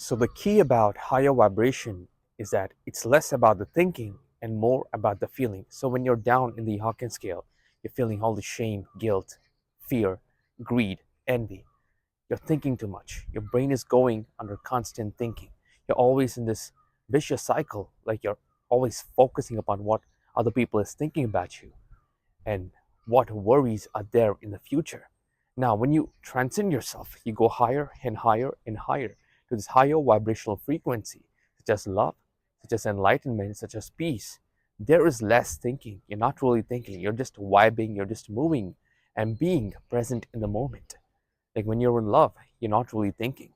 So, the key about higher vibration is that it's less about the thinking and more about the feeling. So, when you're down in the Hawkins scale, you're feeling all the shame, guilt, fear, greed, envy. You're thinking too much. Your brain is going under constant thinking. You're always in this vicious cycle, like you're always focusing upon what other people is thinking about you and what worries are there in the future. Now, when you transcend yourself, you go higher and higher and higher to this higher vibrational frequency, such as love, such as enlightenment, such as peace. There is less thinking. You're not really thinking. You're just vibing, you're just moving and being present in the moment. Like when you're in love, you're not really thinking.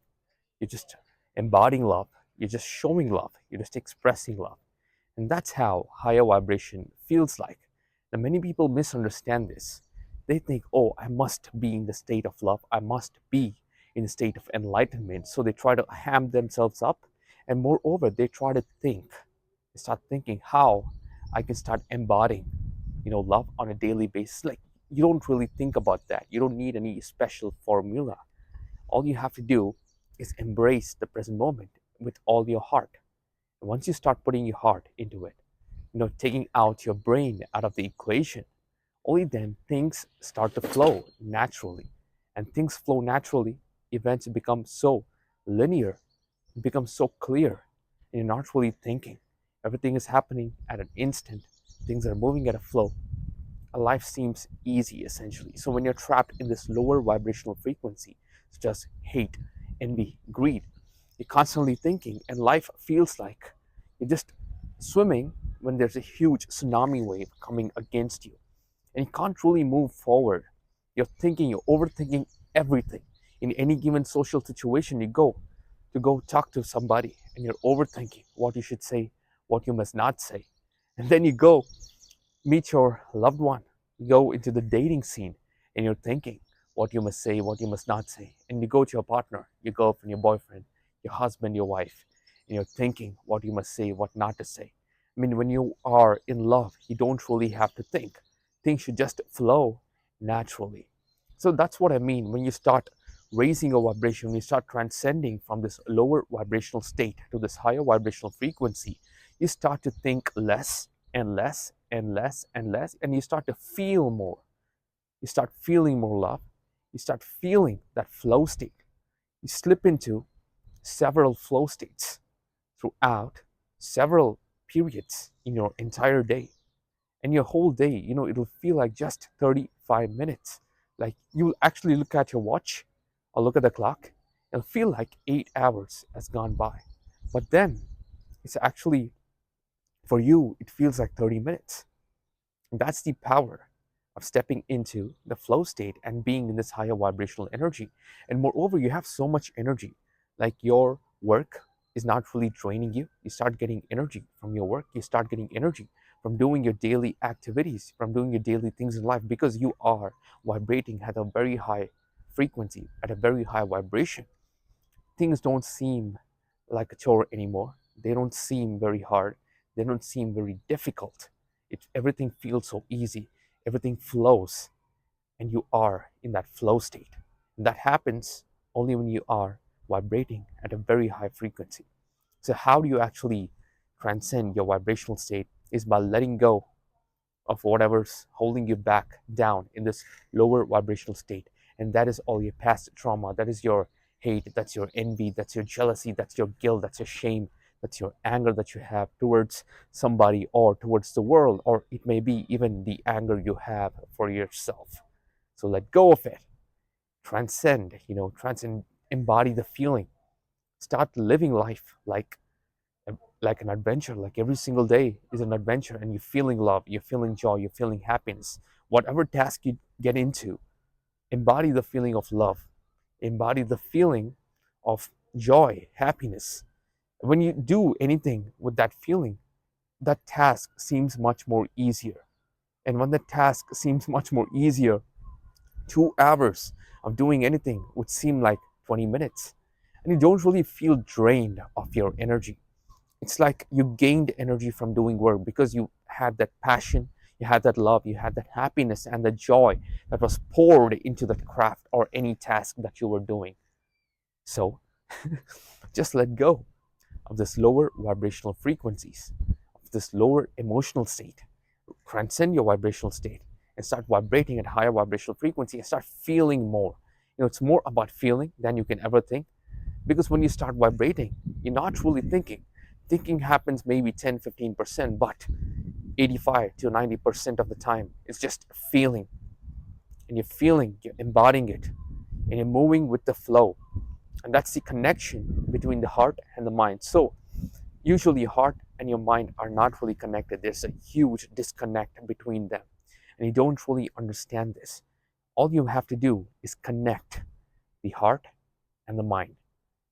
You're just embodying love. You're just showing love. You're just expressing love. And that's how higher vibration feels like. Now, many people misunderstand this. They think, oh, I must be in the state of love. I must be in the state of enlightenment. So they try to ham themselves up. And moreover, they try to think. They start thinking how I can start embodying, love on a daily basis. Like you don't really think about that. You don't need any special formula. All you have to do is embrace the present moment with all your heart. And once you start putting your heart into it, taking out your brain out of the equation, only then things start to flow naturally. And things flow naturally, events become so linear, become so clear, and you're not really thinking. Everything is happening at an instant, things are moving at a flow. A life seems easy essentially. So when you're trapped in this lower vibrational frequency, such as hate, envy, greed, you're constantly thinking, and life feels like you're just swimming when there's a huge tsunami wave coming against you. And you can't really move forward. You're thinking, you're overthinking everything. In any given social situation, you go to go talk to somebody, and you're overthinking what you should say, what you must not say. And then you go meet your loved one. You go into the dating scene and you're thinking what you must say, what you must not say. And you go to your partner, your girlfriend, your boyfriend, your husband, your wife, and you're thinking what you must say, what not to say. I mean, when you are in love, you don't really have to think. Things should just flow naturally. So that's what I mean when you start raising your vibration, when you start transcending from this lower vibrational state to this higher vibrational frequency, you start to think less and less and less and less, and you start to feel more. You start feeling more love. You start feeling that flow state. You slip into several flow states throughout several periods in your entire day. And your whole day, it'll feel like just 35 minutes. Like you'll actually look at your watch or look at the clock, it'll feel like 8 hours has gone by. But then it's actually, for you, it feels like 30 minutes. And that's the power of stepping into the flow state and being in this higher vibrational energy. And moreover, you have so much energy. Like your work is not really draining you. You start getting energy from your work. You start getting energy from doing your daily activities, from doing your daily things in life, because you are vibrating at a very high frequency, at a very high vibration. Things don't seem like a chore anymore. They don't seem very hard. They don't seem very difficult. Everything feels so easy. Everything flows, and you are in that flow state. And that happens only when you are vibrating at a very high frequency. So, how do you actually transcend your vibrational state? Is by letting go of whatever's holding you back down in this lower vibrational state. And that is all your past trauma. That is your hate. That's your envy. That's your jealousy. That's your guilt. That's your shame. That's your anger that you have towards somebody or towards the world, or it may be even the anger you have for yourself. So let go of it. Transcend, transcend, embody the feeling. Start living life like an adventure. Like every single day is an adventure, and you're feeling love, you're feeling joy, you're feeling happiness. Whatever task you get into, embody the feeling of love, embody the feeling of joy, happiness. When you do anything with that feeling, that task seems much more easier. And when the task seems much more easier, 2 hours of doing anything would seem like 20 minutes. And you don't really feel drained of your energy. It's like you gained energy from doing work because you had that passion, you had that love, you had that happiness and the joy that was poured into that craft or any task that you were doing. So Just let go of this lower vibrational frequencies, of this lower emotional state. Transcend your vibrational state and start vibrating at higher vibrational frequency and start feeling more. It's more about feeling than you can ever think, because when you start vibrating, you're not really thinking. Thinking happens maybe 10-15%, but 85 to 90% of the time it's just feeling. And you're feeling, you're embodying it, and you're moving with the flow. And that's the connection between the heart and the mind. So usually your heart and your mind are not really connected. There's a huge disconnect between them, and you don't really understand this. All you have to do is connect the heart and the mind.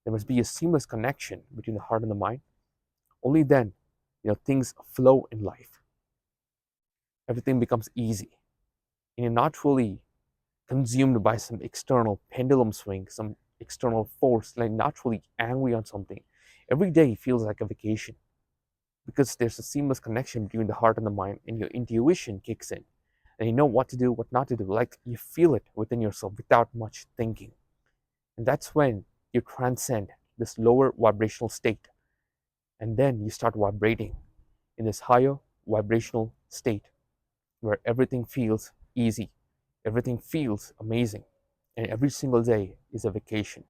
There must be a seamless connection between the heart and the mind. Only then, things flow in life. Everything becomes easy, and you're not really consumed by some external pendulum swing, some external force, like not really angry on something. Every day feels like a vacation, because there's a seamless connection between the heart and the mind, and your intuition kicks in, and you know what to do, what not to do. Like you feel it within yourself without much thinking. And that's when you transcend this lower vibrational state, and then you start vibrating in this higher vibrational state where everything feels easy, everything feels amazing, and every single day is a vacation.